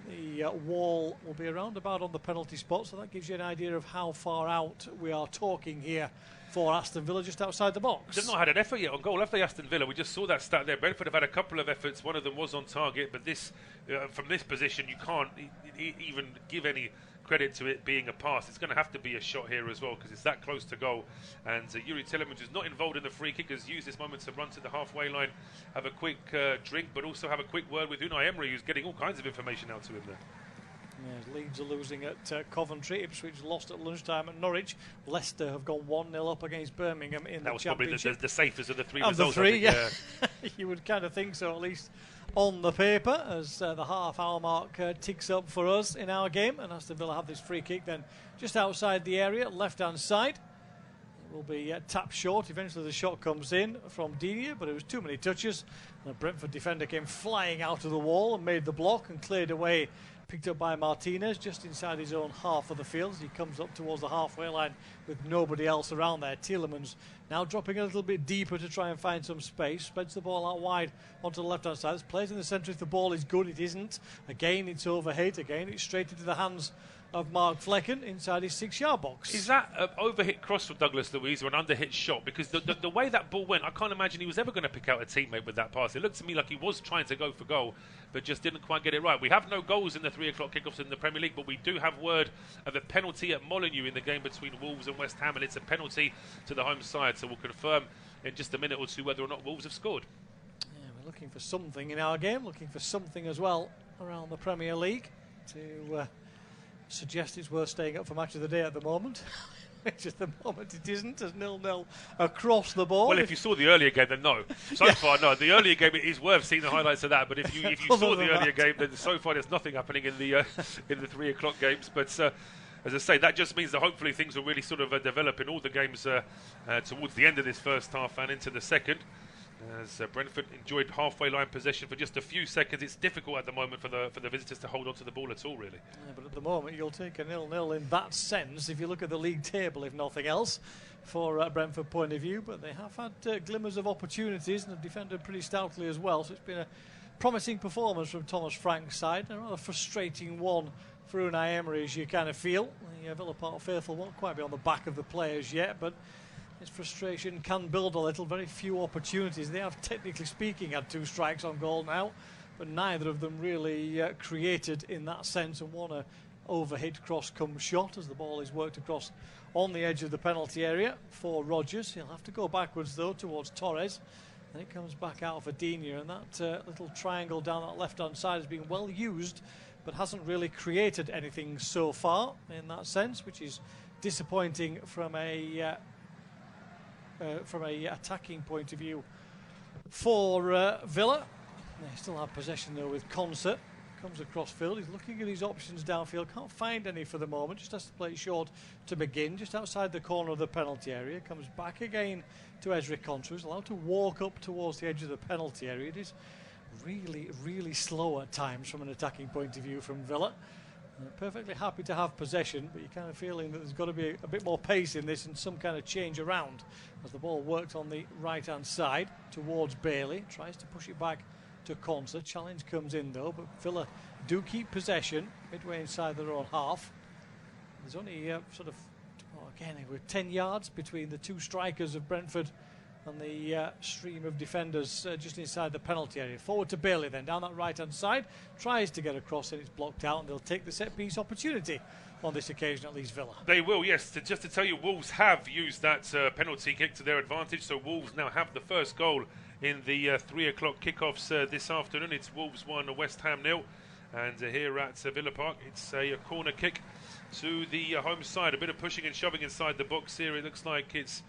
The wall will be around about on the penalty spot, so that gives you an idea of how far out we are talking here for Aston Villa, just outside the box. They've not had an effort yet on goal, have they, Aston Villa? We just saw that stat there. Brentford have had a couple of efforts. One of them was on target, but this, from this position, you can't even give any credit to it being a pass. It's going to have to be a shot here as well, because it's that close to goal. And Yuri Tielemans, who's not involved in the free kick, has used this moment to run to the halfway line, have a quick drink, but also have a quick word with Unai Emery, who's getting all kinds of information out to him there. Yeah, Leeds are losing at Coventry. Ipswich lost at lunchtime at Norwich. Leicester have gone 1-0 up against Birmingham in the Championship. That was probably the safest of the three of results. The three, yeah. You would kind of think so, at least on the paper, as the half-hour mark ticks up for us in our game. And Aston Villa have this free kick then just outside the area, left-hand side. It will be tapped short. Eventually the shot comes in from Didier, but it was too many touches. And a Brentford defender came flying out of the wall and made the block and cleared away. Picked up by Martinez just inside his own half of the field as he comes up towards the halfway line with nobody else around there. Tielemans now dropping a little bit deeper to try and find some space. Spreads the ball out wide onto the left-hand side. Plays in the centre if the ball is good. It isn't. Again, it's overhit. Again, it's straight into the hands of Mark Flekken inside his 6-yard box. Is that an overhit cross from Douglas Luiz or an underhit shot? Because the way that ball went, I can't imagine he was ever going to pick out a teammate with that pass. It looked to me like he was trying to go for goal, but just didn't quite get it right. We have no goals in the 3 o'clock kickoffs in the Premier League, but we do have word of a penalty at Molineux in the game between Wolves and West Ham, and it's a penalty to the home side. So we'll confirm in just a minute or two whether or not Wolves have scored. Yeah, we're looking for something in our game, looking for something as well around the Premier League to suggest it's worth staying up for match of the day at the moment. Which at the moment it isn't, as 0-0 across the board. Well, if you saw the earlier game, then no. So far, no. The earlier game, it is worth seeing the highlights of that. But if you saw the earlier game, then so far there's nothing happening in the 3 o'clock games. But as I say, that just means that hopefully things will really sort of develop in all the games towards the end of this first half and into the second. As Brentford enjoyed halfway line possession for just a few seconds, it's difficult at the moment for the visitors to hold on to the ball at all, really. Yeah, but at the moment, you'll take a 0-0 in that sense if you look at the league table, if nothing else, for Brentford point of view. But they have had glimmers of opportunities and have defended pretty stoutly as well. So it's been a promising performance from Thomas Frank's side, and a rather frustrating one for Unai Emery, as you kind of feel. The Villa Park faithful won't quite be on the back of the players yet, but his frustration can build a little. Very few opportunities. They have, technically speaking, had 2 strikes on goal now, but neither of them really created in that sense, and one overhit cross come shot as the ball is worked across on the edge of the penalty area for Rodgers. He'll have to go backwards though towards Torres, and it comes back out for Digne, and that little triangle down that left-hand side has been well used but hasn't really created anything so far in that sense, which is disappointing from a attacking point of view for Villa. They still have possession though with Concert. Comes across field, he's looking at his options downfield, can't find any for the moment, just has to play it short to McGinn, just outside the corner of the penalty area. Comes back again to Ezri Konsa, who's allowed to walk up towards the edge of the penalty area. It is really, really slow at times from an attacking point of view from Villa. Perfectly happy to have possession, but you're kind of feeling that there's got to be a bit more pace in this and some kind of change around as the ball works on the right-hand side towards Bailey. Tries to push it back to Konsa. Challenge comes in though, but Villa do keep possession midway inside their own half. There's only again, we're 10 yards between the 2 strikers of Brentford and the stream of defenders just inside the penalty area. Forward to Bailey then, down that right-hand side. Tries to get across and it's blocked out, and they'll take the set-piece opportunity on this occasion, at least Villa. They will, yes. Just to tell you, Wolves have used that penalty kick to their advantage, so Wolves now have the first goal in the 3 o'clock kickoffs this afternoon. It's Wolves 1, West Ham 0. And here at Villa Park, it's a corner kick to the home side. A bit of pushing and shoving inside the box here. It looks like it's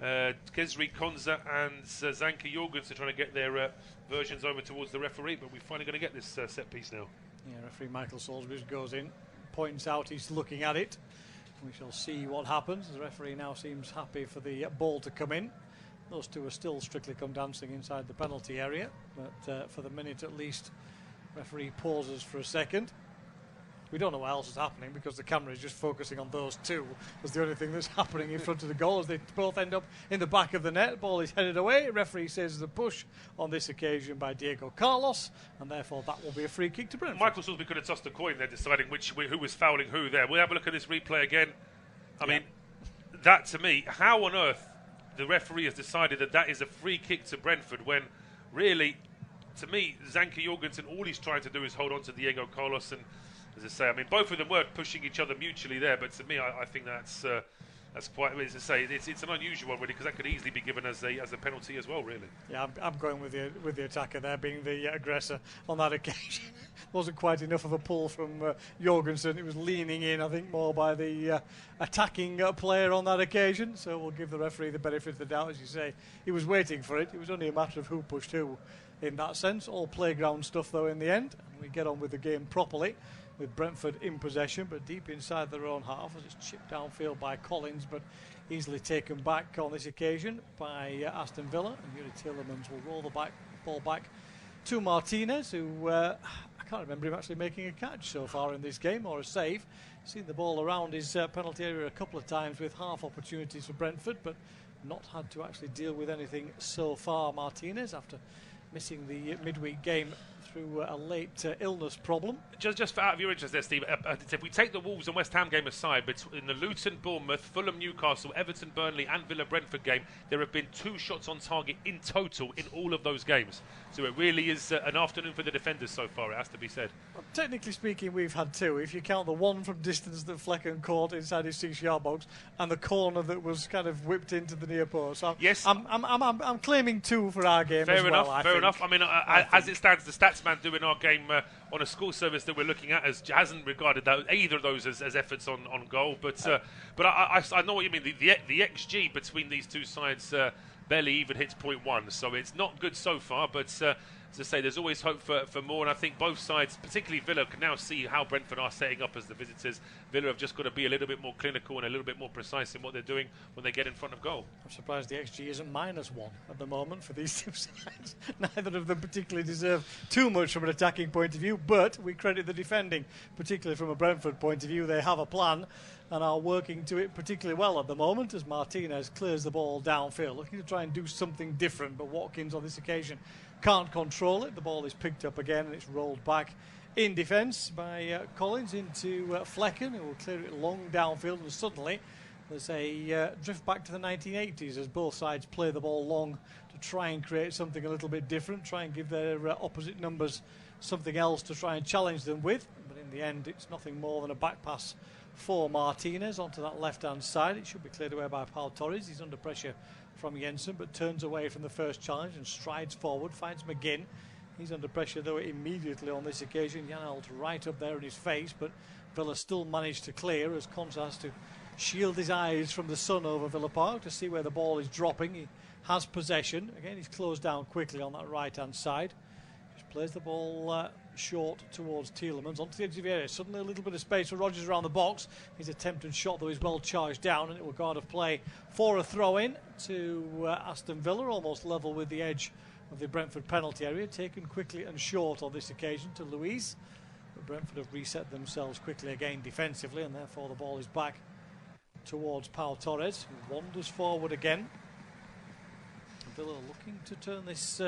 Ezri Konsa and Zanke Jorgensen trying to get their versions over towards the referee, but we're finally going to get this set piece now. Yeah, referee Michael Salisbury goes in, points out he's looking at it. We shall see what happens. The referee now seems happy for the ball to come in. Those two are still strictly come dancing inside the penalty area, but for the minute at least, referee pauses for a second. We don't know what else is happening because the camera is just focusing on those two. That's the only thing that's happening in front of the goal as they both end up in the back of the net. Ball is headed away. Referee says the push on this occasion by Diego Carlos, and therefore that will be a free kick to Brentford. Michael Salisbury could have tossed a coin there, deciding who was fouling who there. We'll have a look at this replay again. I mean, that to me, how on earth the referee has decided that is a free kick to Brentford when really, to me, Zanka Jorgensen, all he's trying to do is hold on to Diego Carlos, and as I say, I mean, both of them were pushing each other mutually there, but to me, I think that's quite, as I say, it's an unusual one really, because that could easily be given as a penalty as well, really. Yeah, I'm going with the attacker there, being the aggressor on that occasion. Wasn't quite enough of a pull from Jorgensen. It was leaning in, I think, more by the attacking player on that occasion. So we'll give the referee the benefit of the doubt, as you say. He was waiting for it. It was only a matter of who pushed who in that sense. All playground stuff, though, in the end. And we get on with the game properly, with Brentford in possession, but deep inside their own half as it's chipped downfield by Collins, but easily taken back on this occasion by Aston Villa. And Yuri Tielemans will roll the ball back to Martinez, who I can't remember him actually making a catch so far in this game, or a save. Seen the ball around his penalty area a couple of times with half opportunities for Brentford, but not had to actually deal with anything so far. Martinez, after missing the midweek game through a late illness problem. Just for out of your interest there, Steve, if we take the Wolves and West Ham game aside, but in the Luton, Bournemouth, Fulham, Newcastle, Everton, Burnley and Villa Brentford game, there have been 2 shots on target in total in all of those games. So it really is an afternoon for the defenders so far, it has to be said. Well, technically speaking, we've had 2. If you count the one from distance that Flekken caught inside his 6-yard box and the corner that was kind of whipped into the near post. So yes, I'm claiming 2 for our game. Fair as enough. Well, fair enough. I mean, as it stands, the stats man doing our game on a score service that we're looking at hasn't regarded either of those as efforts on goal. But I know what you mean. The XG between these two sides barely even hits 0.1, so it's not good so far. But as I say, there's always hope for more, and I think both sides, particularly Villa, can now see how Brentford are setting up as the visitors. Villa have just got to be a little bit more clinical and a little bit more precise in what they're doing when they get in front of goal. I'm surprised the XG isn't -1 at the moment for these two sides. Neither of them particularly deserve too much from an attacking point of view, but we credit the defending, particularly from a Brentford point of view. They have a plan and are working to it particularly well at the moment as Martinez clears the ball downfield, looking to try and do something different, but Watkins on this occasion can't control it. The ball is picked up again and it's rolled back in defence by Collins into Flekken, who will clear it long downfield, and suddenly there's a drift back to the 1980s as both sides play the ball long to try and create something a little bit different, try and give their opposite numbers something else to try and challenge them with. But in the end, it's nothing more than a back pass for Martinez onto that left-hand side. It should be cleared away by Pau Torres. He's under pressure from Jensen, but turns away from the first challenge and strides forward, finds McGinn. He's under pressure, though, immediately on this occasion. Janelt right up there in his face, but Villa still managed to clear as Cons has to shield his eyes from the sun over Villa Park to see where the ball is dropping. He has possession. Again, he's closed down quickly on that right-hand side. Just plays the ball short towards Tielemans onto the edge of the area. Suddenly a little bit of space for Rodgers around the box. His attempted shot, though, is well charged down, and it will go out of play for a throw-in to Aston Villa, almost level with the edge of the Brentford penalty area, taken quickly and short on this occasion to Luiz. But Brentford have reset themselves quickly again defensively, and therefore the ball is back towards Pau Torres, who wanders forward again. Villa looking to turn this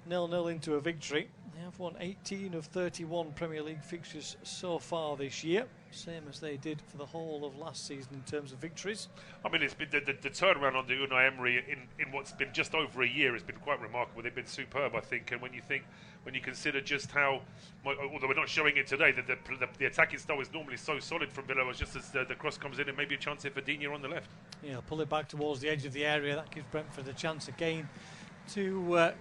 0-0 into a victory. They have won 18 of 31 Premier League fixtures so far this year, same as they did for the whole of last season in terms of victories. I mean, it's been the turnaround on the Unai Emery in what's been just over a year has been quite remarkable. They've been superb, I think, and when you consider just how, although we're not showing it today, that the attacking style is normally so solid from Villa, just as the cross comes in and maybe a chance here for Digne on the left. Yeah, pull it back towards the edge of the area. That gives Brentford a chance again to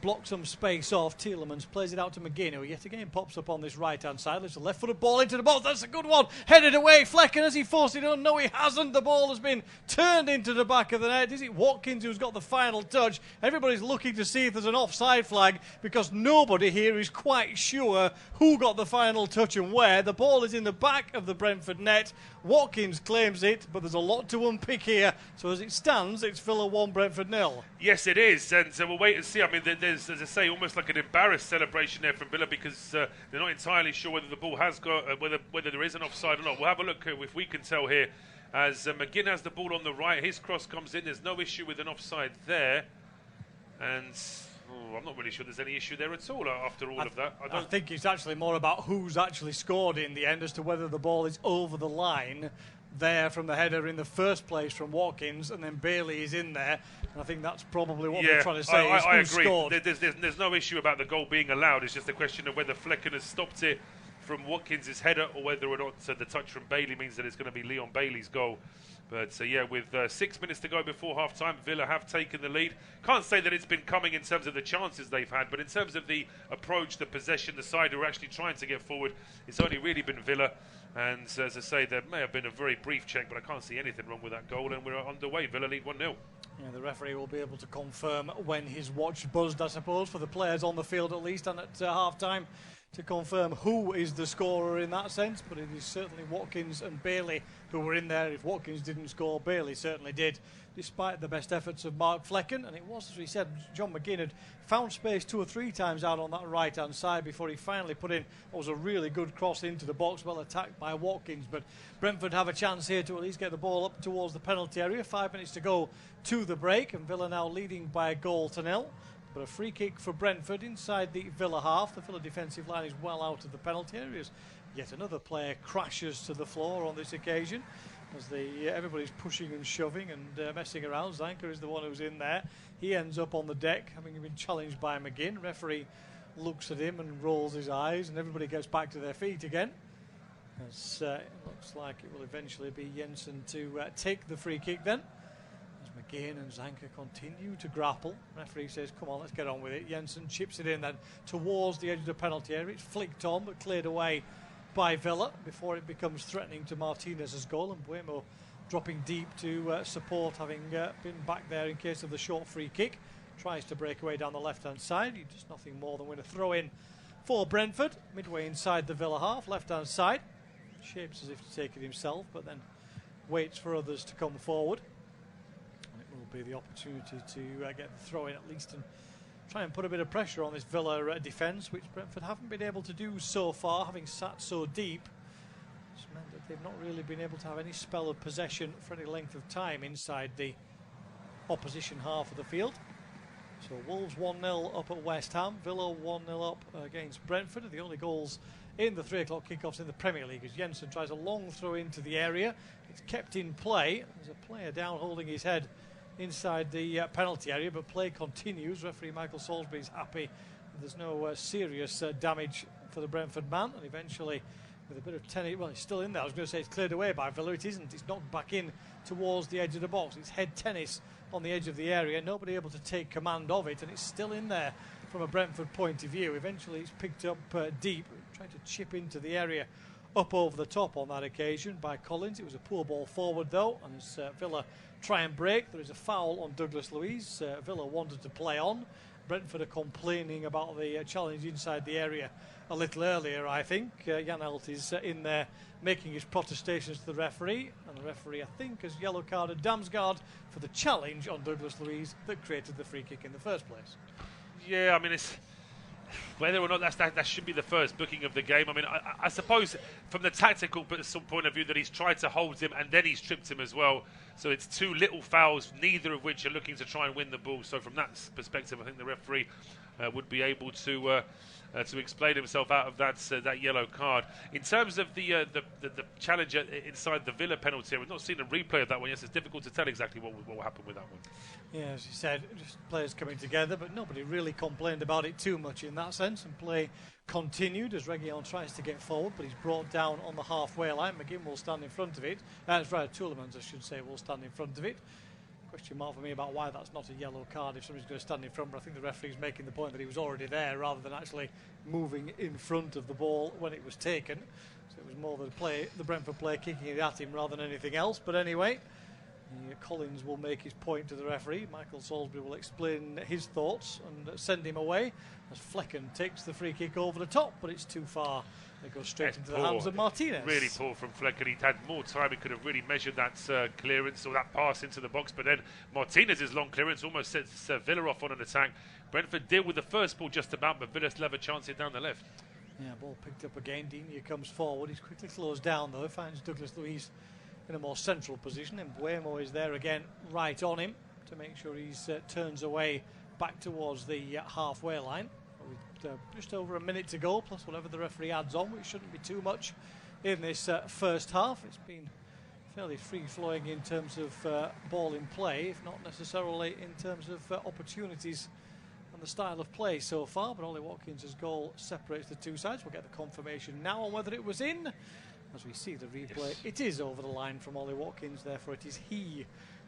block some space off. Tielemans plays it out to McGinn, who yet again pops up on this right-hand side. There's a left-footed ball into the box. That's a good one. Headed away. Flekken, has he forced it on? No, he hasn't. The ball has been turned into the back of the net. Is it Watkins who's got the final touch? Everybody's looking to see if there's an offside flag because nobody here is quite sure who got the final touch and where. The ball is in the back of the Brentford net. Watkins claims it, but there's a lot to unpick here. So as it stands, it's Villa 1, Brentford 0. Yes, it is, and so we'll wait and see. I mean, there's, as I say, almost like an embarrassed celebration there from Villa because they're not entirely sure whether the ball has got, whether there is an offside or not. We'll have a look if we can tell here. As McGinn has the ball on the right, his cross comes in. There's no issue with an offside there, and I'm not really sure there's any issue there at all after all of that. I think it's actually more about who's actually scored in the end as to whether the ball is over the line there from the header in the first place from Watkins, and then Bailey is in there. And I think that's probably what they're trying to say. I is who agree. Scored. There's no issue about the goal being allowed. It's just a question of whether Flekken has stopped it from Watkins' header or whether or not the touch from Bailey means that it's going to be Leon Bailey's goal. But yeah, with 6 minutes to go before half-time, Villa have taken the lead. Can't say that it's been coming in terms of the chances they've had, but in terms of the approach, the possession, the side who are actually trying to get forward, it's only really been Villa. And as I say, there may have been a very brief check, but I can't see anything wrong with that goal, and we're underway. Villa lead 1-0. Yeah, the referee will be able to confirm when his watch buzzed, I suppose, for the players on the field at least, and at half-time to confirm who is the scorer in that sense, but it is certainly Watkins and Bailey who were in there. If Watkins didn't score, Bailey certainly did, despite the best efforts of Mark Flekken. And it was, as we said, John McGinn had found space 2 or 3 times out on that right-hand side before he finally put in what was a really good cross into the box, well attacked by Watkins. But Brentford have a chance here to at least get the ball up towards the penalty area. 5 minutes to go to the break, and Villa now leading by a goal to 0. But a free kick for Brentford inside the Villa half. The Villa defensive line is well out of the penalty areas. Yet another player crashes to the floor on this occasion as everybody's pushing and shoving and messing around. Zanka is the one who's in there. He ends up on the deck, having been challenged by McGinn. Referee looks at him and rolls his eyes, and everybody gets back to their feet again. As it looks like it will eventually be Jensen to take the free kick then. McGinn and Zanka continue to grapple. Referee says, come on, let's get on with it. Jensen chips it in then towards the edge of the penalty area. It's flicked on but cleared away by Villa before it becomes threatening to Martinez's goal, and Buemo dropping deep to support, having been back there in case of the short free kick. Tries to break away down the left-hand side. He does nothing more than win a throw-in for Brentford. Midway inside the Villa half, left-hand side. Shapes as if to take it himself, but then waits for others to come forward. Be the opportunity to get the throw in at least and try and put a bit of pressure on this Villa defence, which Brentford haven't been able to do so far, having sat so deep. It's meant that they've not really been able to have any spell of possession for any length of time inside the opposition half of the field. So Wolves 1-0 up at West Ham, Villa 1-0 up against Brentford. The only goals in the 3 o'clock kickoffs in the Premier League as Jensen tries a long throw into the area. It's kept in play. There's a player down holding his head inside the penalty area, but play continues. Referee Michael Salisbury is happy there's no serious damage for the Brentford man, and eventually with a bit of tennis, well, it's still in there. I was going to say it's cleared away by Villa. It isn't. It's knocked back in towards the edge of the box. It's head tennis on the edge of the area. Nobody able to take command of it, and it's still in there from a Brentford point of view. Eventually it's picked up deep, trying to chip into the area up over the top on that occasion by Collins. It was a poor ball forward though, and as Villa try and break, there is a foul on Douglas Luiz. Villa wanted to play on. Brentford are complaining about the challenge inside the area a little earlier, I think. JanElt is in there making his protestations to the referee, and the referee, I think, has yellow carded Damsgaard for the challenge on Douglas Luiz that created the free kick in the first place. Yeah, I mean, it's whether or not that should be the first booking of the game. I mean, I suppose from the tactical point of view that he's tried to hold him and then he's tripped him as well. So it's 2 little fouls, neither of which are looking to try and win the ball. So from that perspective, I think the referee would be able to explain himself out of that yellow card. In terms of the challenge inside the Villa penalty, we've not seen a replay of that one. Yes, it's difficult to tell exactly what will happen with that one. Yeah, as you said, just players coming together, but nobody really complained about it too much in that sense, and play continued as Reguilon tries to get forward, but he's brought down on the halfway line. McGinn will stand in front of it. That's right, Tielemans, I should say, will stand in front of it. Question mark for me about why that's not a yellow card if somebody's going to stand in front, but I think the referee's making the point that he was already there rather than actually moving in front of the ball when it was taken. So it was more the Brentford player kicking it at him rather than anything else. But anyway, Collins will make his point to the referee. Michael Salisbury will explain his thoughts and send him away as Flekken takes the free kick over the top, but it's too far It goes straight into the hands of Martinez. Really poor from Flekken. He'd had more time. He could have really measured that clearance or that pass into the box. But then Martinez's long clearance almost sets Villa off on an attack. Brentford deal with the first ball just about, but Villa still have a chance here down the left. Yeah, ball picked up again. Digne comes forward. He's quickly closed down though. Finds Douglas Luiz in a more central position. And Mbeumo is there again, right on him to make sure he turns away back towards the halfway line. With just over a minute to go, plus whatever the referee adds on, which shouldn't be too much in this first half. It's been fairly free-flowing in terms of ball in play, if not necessarily in terms of opportunities and the style of play so far. But Oli Watkins' goal separates the two sides. We'll get the confirmation now on whether it was in. As we see the replay, yes. It is over the line from Oli Watkins, therefore it is he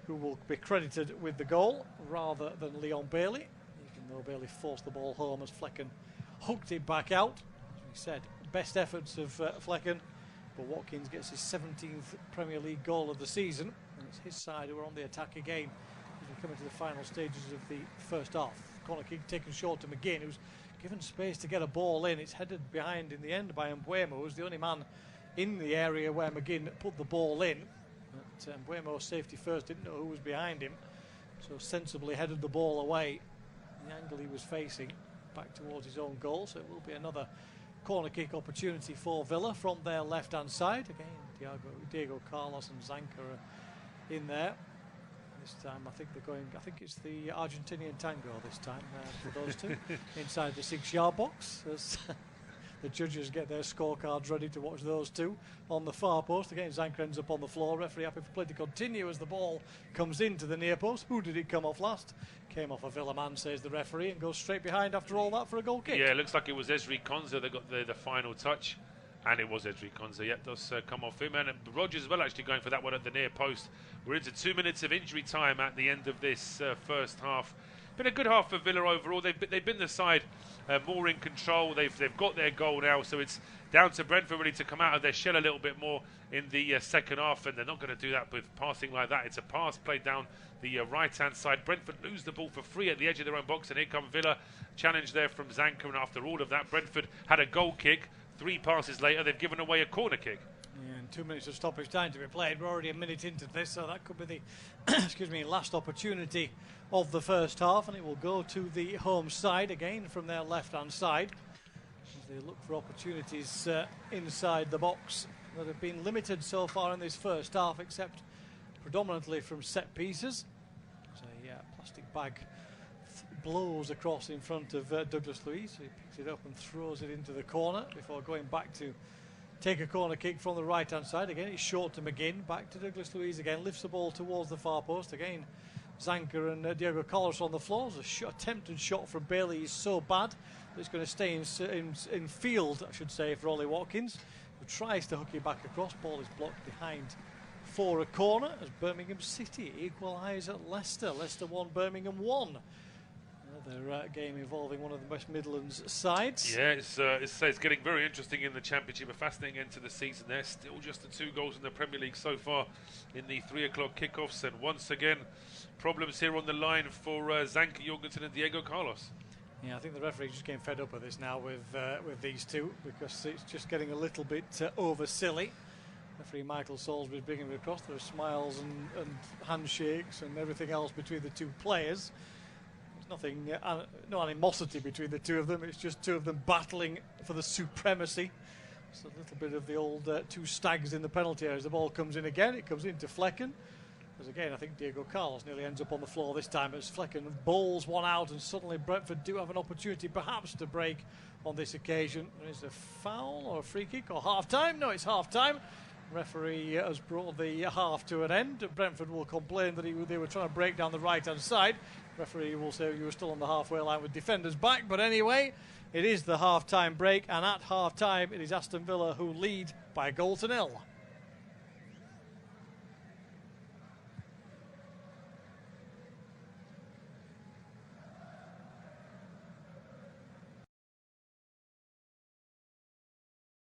who will be credited with the goal rather than Leon Bailey. Though Bailey forced the ball home as Flekken hooked it back out. As we said, best efforts of Flekken, but Watkins gets his 17th Premier League goal of the season, and it's his side who are on the attack again as we come into the final stages of the first half. Corner kick taken short to McGinn, who's given space to get a ball in. It's headed behind in the end by Mbeumo, who's the only man in the area where McGinn put the ball in. But Mbeumo, safety first, didn't know who was behind him, so sensibly headed the ball away. The angle he was facing back towards his own goal, so it will be another corner kick opportunity for Villa from their left hand side. Again, Diego Carlos and Zanka are in there. This time I think it's the Argentinian tango this time for those two inside the 6-yard box as the judges get their scorecards ready to watch those two on the far post. Again, Zanka ends up on the floor. Referee happy for play to continue as the ball comes into the near post. Who did it come off last? Came off a Villa man, says the referee, and goes straight behind after all that for a goal kick. Yeah, it looks like it was Ezri Konsa that got the final touch, and it was Ezri Konsa. Yep, does come off him, and Rodgers as well actually going for that one at the near post. We're into 2 minutes of injury time at the end of this first half. Been a good half for Villa overall. They've been the side more in control. They've got their goal now, so it's down to Brentford really to come out of their shell a little bit more in the second half, and they're not going to do that with passing like that. It's a pass played down the right-hand side. Brentford lose the ball for free at the edge of their own box, and here come Villa. Challenge there from Zanka, and after all of that, Brentford had a goal kick. 3 passes later, they've given away a corner kick. Yeah, and 2 minutes of stoppage time to be played. We're already a minute into this, so that could be the last opportunity of the first half, and it will go to the home side again from their left-hand side as they look for opportunities inside the box that have been limited so far in this first half, except predominantly from set pieces. A plastic bag blows across in front of Douglas Luiz. So he picks it up and throws it into the corner before going back to take a corner kick from the right-hand side. Again, it's short to McGinn. Back to Douglas Luiz again. Lifts the ball towards the far post. Again, Zanka and Diego Carlos on the floor. Attempted shot from Bailey is so bad that it's going to stay in field, I should say, for Oli Watkins, who tries to hook it back across. Ball is blocked behind for a corner as Birmingham City equalise at Leicester. Leicester 1, Birmingham 1. Another game involving one of the West Midlands sides. Yeah, it's getting very interesting in the Championship. A fascinating end to the season there. Still just the 2 goals in the Premier League so far in the 3 o'clock kickoffs. And once again, problems here on the line for Zanka, Jorgensen and Diego Carlos. Yeah, I think the referee's just getting fed up with this now with these two, because it's just getting a little bit over silly. Referee Michael Salisbury bringing it across. There are smiles and handshakes and everything else between the two players. Nothing, no animosity between the two of them. It's just two of them battling for the supremacy. It's a little bit of the old 2 stags in the penalty area. As the ball comes in again, it comes into Flekken. As again, I think Diego Carlos nearly ends up on the floor this time as Flekken bowls one out, and suddenly Brentford do have an opportunity perhaps to break on this occasion. There is a foul or a free kick or half-time. No, it's half-time. Referee has brought the half to an end. Brentford will complain that they were trying to break down the right-hand side. Referee will say you were still on the halfway line with defenders back. But anyway, it is the half-time break, and at half-time it is Aston Villa who lead by a 1-0.